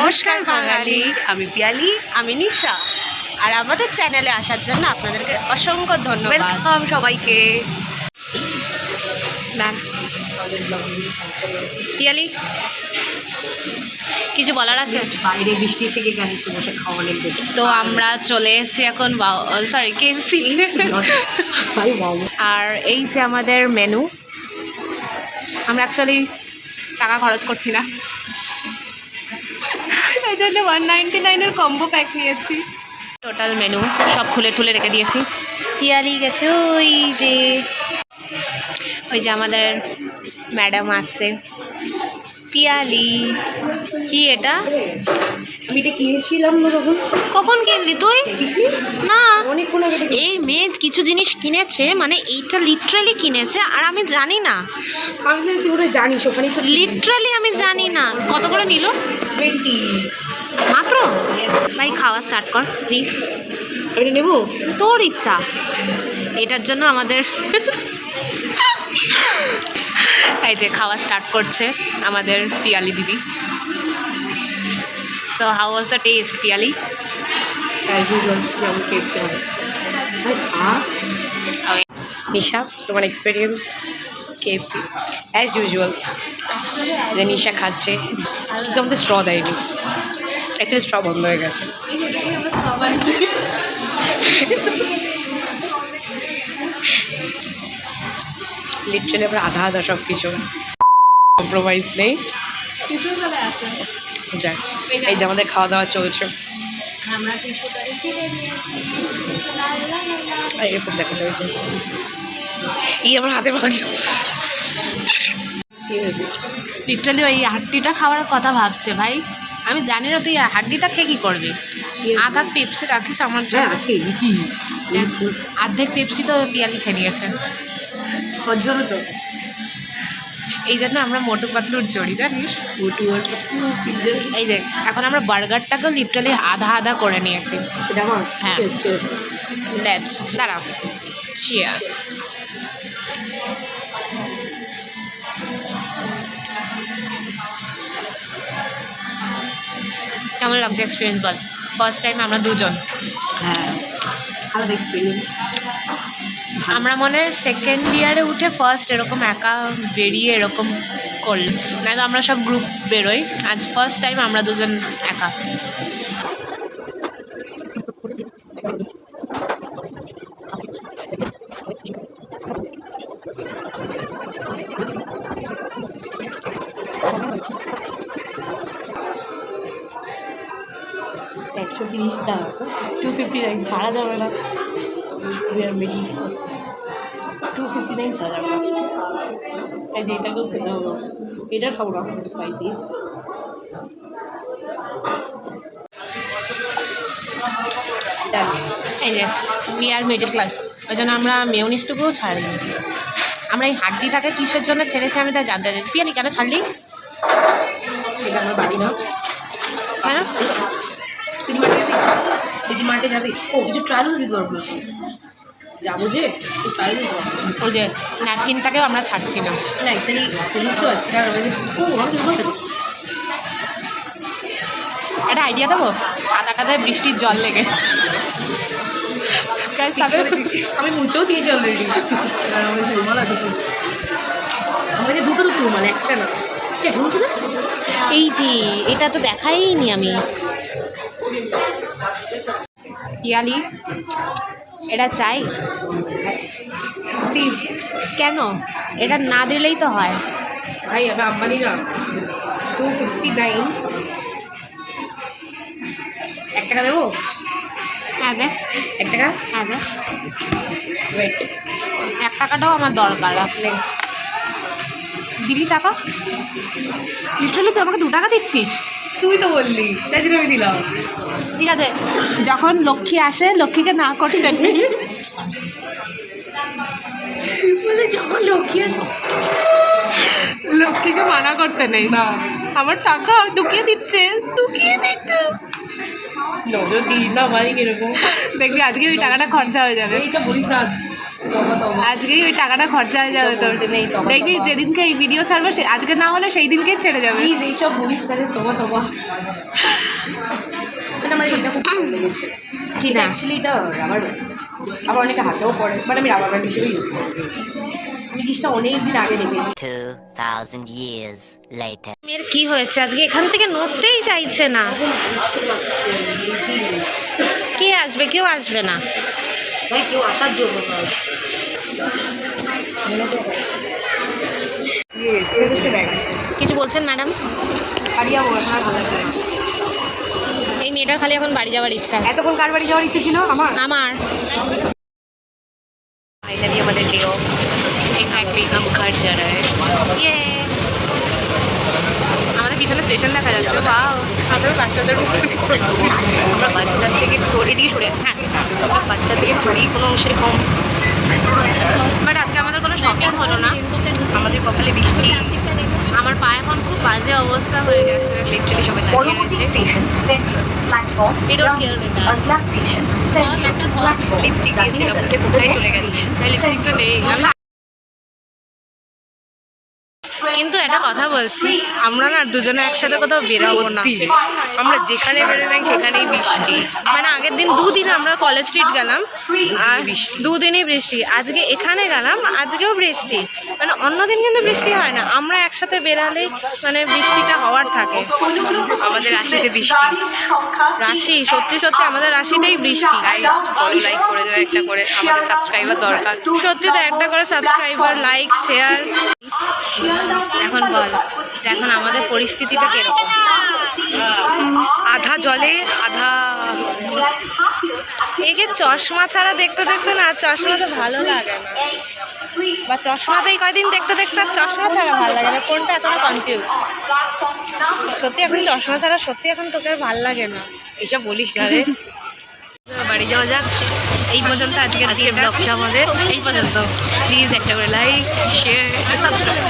নমস্কার বাঙালি, আমি পিয়ালি, আমি নিশা। আর আমাদের চ্যানেলে আসার জন্য আপনাদেরকে অসংখ্য ধন্যবাদ। ওয়েলকাম সবাইকে। পিয়ালি, কিছু বলার আছে? বাইরে বৃষ্টি থেকে এসে বসে খাওয়া অনেক দেখে তো আমরা চলে এসেছি এখন সরি কেএফসি। আর এই যে আমাদের মেনু, আমরা অ্যাকচুয়ালি টাকা খরচ করছি না, এই জন্য 199-এর কম্বো প্যাক নিয়েছি। টোটাল মেনু সব খুলে ঠুলে রেখে দিয়েছি। পিয়ালি গেছে ওই যে আমাদের ম্যাডাম আসছে। পিয়ালি, কি এটা? আমি এটা কিনেছিলাম না তখন। কখন কিনলি তুই? না, এই মেয়ে কিছু জিনিস কিনেছে, মানে এইটা লিটারালি কিনেছে আর আমি জানি না। আমি তুই ওটা জানিস, ওখানে তো লিটারালি আমি জানি না। কত করে নিল? 20 মাত্র? ভাই খাওয়া স্টার্ট কর প্লিজ। আমি নেবো, তোর ইচ্ছা। এটার জন্য আমাদের এই যে খাওয়া স্টার্ট করছে আমাদের পিয়ালি দিদি। So how was the test Piyali? যেমন কেএফসি হবে। নিশা, তোমার এক্সপিরিয়েন্স? KFC as usual. যে নিশা খাচ্ছে, কিন্তু আমাদের স্ট্র দেয়নি, অ্যাকচুয়ালি স্ট্র বন্ধ হয়ে গেছে। লিটারালি আমরা আধা আধা সব কিছু, কম্প্রোমাইজ নেই। যাক, এই যে আমাদের খাওয়া দাওয়া চলছে। এরকম দেখা চলছে। আমার হাতে মাংস। লিটারালি ওই হাড্ডিটা খাওয়ার কথা ভাবছে ভাই। আমি জানি না তুই হাড্ডিটা খেয়ে কী করবি। আধা পেপসি রাখিস আমার জন্য। আছে কি অর্ধেক পেপসি তো পিয়ালি খেয়ে নিয়েছে। ওর জন্য তো এই জন্য আমরা মোটু পাতলুর জড়ি, জানিস? মোটু আর এই যে এখন আমরা বার্গারটাকেও লিটারালি আধা আধা করে নিয়েছি। এটা আমার হ্যাঁ। লেটস দাঁড়া, চিয়ার্স। কেমন লাগছে এক্সপিরিয়েন্স বল? ফার্স্ট টাইম আমরা দুজন। হ্যাঁ, আলাদা এক্সপিরিয়েন্স। আমরা মনে হয় সেকেন্ড ইয়ারে উঠে ফার্স্ট এরকম একা বেরিয়ে এরকম করল, না তো আমরা সব গ্রুপ বেরোই। আজ ফার্স্ট টাইম আমরা দুজন একা। $130 259 ছাড়া যাবে না। 259 ছাড়া যাবে না। এই যে এটাকেও খেতে হবে, এটা খাবো না, একটু স্পাইসি। এই যে উই আর মিডল ক্লাস, ওই জন্য আমরা মেয়োনিজটুকুও ছাড়ি। আমরা এই হাড্ডিটাকে কিসের জন্য ছেড়েছি আমি তাই জানতে চাই। পিয়ালি কেন ছাড়লি? এটা আমার বাড়ি না। কেন? সিটি মার্টে যাবি? সিটি মার্টে যাবি? ও কিছু ট্রায়ালও দিতে পারবো না। যাবো যে ট্রায়াল দিতে পারবো। ওই যে ন্যাপকিনটাকেও আমরা ছাড়ছি না। না অ্যাকচুয়ালি বুঝতে পারছি না। ও আমার চোখ আছে। একটা আইডিয়া দেবো? ছাতাটাতে বৃষ্টির জল লেগে আমি মুছেও দিয়েছি অলরেডি। আমার রুমাল আছে তো, আমার যে দুটো রুমাল, একটা না। এই যে এটা তো দেখাইনি আমি। পিয়ালি, এটা চাই প্লিজ। কেন? এটা না দিলেই তো হয় ভাই, আমি আম্বানি না। 259। 1 টাকা দেবো? হ্যাঁ দে। 1 টাকা? হ্যাঁ দে। ওয়েট, 1 টাকাটাও আমার দরকার। আসলে দিলি টাকা? লিটারালি তুই আমাকে 2 টাকা দিচ্ছিস? তুই তো বললি, তাই জন্য আমি দিলাম। ঠিক আছে, যখন লক্ষ্মী আসে লক্ষ্মীকে না করতে দেখবি। বলে যখন লক্ষ্মী আসে লক্ষ্মীকে মানা করতে নেই না। আমার টাকা ঢুকিয়ে দিচ্ছে। নজর দিস না ভাই, কিরকম দেখবি আজকে ওই টাকাটা খরচা হয়ে যাবে। এইসব বলিস না। আজকেই ওই টাকাটা খরচা হয়ে যাবে তোর। দেখবি যেদিনকে এই ভিডিও ছাড়বো আজকে না হলে সেই দিনকেই ছেড়ে যাবে। এইসব বলিস তাহলে। তোমা মানে আমার এটা খুব ভালো লেগেছে। কি এটা না? অ্যাকচুয়ালি এটা রাবার ব্যান্ড, আবার অনেকে হাতেও পড়ে, বাট আমি রাবার ব্যান্ড হিসেবে ইউজ করি। আমি জিনিসটা অনেক দিন আগে দেখেছি। 2,000 years later. মেয়ের কি হয়েছে আজকে এখান থেকে নড়তেই চাইছে না। কে আসবে? কেউ আসবে না। ভাই কেউ আসার জন্য নয়। কিছু বলছেন ম্যাডাম? বাড়ি যাবো এখন, আর ভালো লাগবে না। এই মেয়েটার খালি এখন বাড়ি যাওয়ার ইচ্ছা। এতক্ষণ কার বাড়ি যাওয়ার ইচ্ছে ছিল আমার? আমার ফাইনালি আমাদের ডে অফ। এক্স্যাক্টলি हम घर जा रहे हैं। ইয়ে আমাদের পিছনে স্টেশন দেখা যাচ্ছে। বাও, আমাদের বাচ্চাদের আমরা বাচ্চার থেকে ধরে দিয়ে সরে, হ্যাঁ আমরা বাচ্চা থেকে ধরেই কোনো অংশে কম। বাট আজকে আমাদের কোনো শপিং হলো না। আমাদের কপালে বৃষ্টি। আমার পা এখন খুব বাজে অবস্থা হয়ে গেছে। লিটারালি সবাই দাঁড়িয়ে Boromoti রয়েছে। Station, Central, Platform, We don't care with that. Agla Station, Central, Platform, lipstick দিয়েছিলাম, উঠে কোথায় চলে গেছে? লিপস্টিক তো নেই। কিন্তু একটা কথা বলছি, আমরা না দুজনে একসাথে কোথাও বেরোবো না। সত্যি, আমরা যেখানে বেরোবেন সেখানেই বৃষ্টি। মানে আগের দিন দুদিন আমরা কলেজ স্ট্রিট গেলাম আর বৃষ্টি। দুদিনই বৃষ্টি। আজকে এখানে গেলাম, আজকেও বৃষ্টি। মানে অন্যদিন কিন্তু বৃষ্টি হয় না, আমরা একসাথে বেরালেই মানে বৃষ্টিটা হওয়ার থাকে। আমাদের রাশিতে বৃষ্টি। রাশি, সত্যি সত্যি আমাদের রাশিতেই বৃষ্টি। গাইস ফলো লাইক করে দেওয়া একটা করে, আমাদের সাবস্ক্রাইবার দরকার। সত্যি তো একটা করে সাবস্ক্রাইবার, লাইক, শেয়ার। এখন বল, এখন আমাদের পরিস্থিতিটা কিরকম? আধা জলে আধা। একে চশমা ছাড়া দেখতে দেখতে না, চশমাতে ভালো লাগে না, বা চশমাতেই কয়দিন দেখতে দেখতে আর চশমা ছাড়া ভালো লাগে না। কোনটা এত কনফিউজ। সত্যি এখন চশমা ছাড়া সত্যি এখন তোকে আর ভালো লাগে না। এসব বলিস না রে। বাড়ি যাওয়া যাক। এই পর্যন্ত আজকের ব্লগটা আমাদের। এই পর্যন্ত। প্লিজ একটা করে লাইক, শেয়ার, সাবস্ক্রাইব।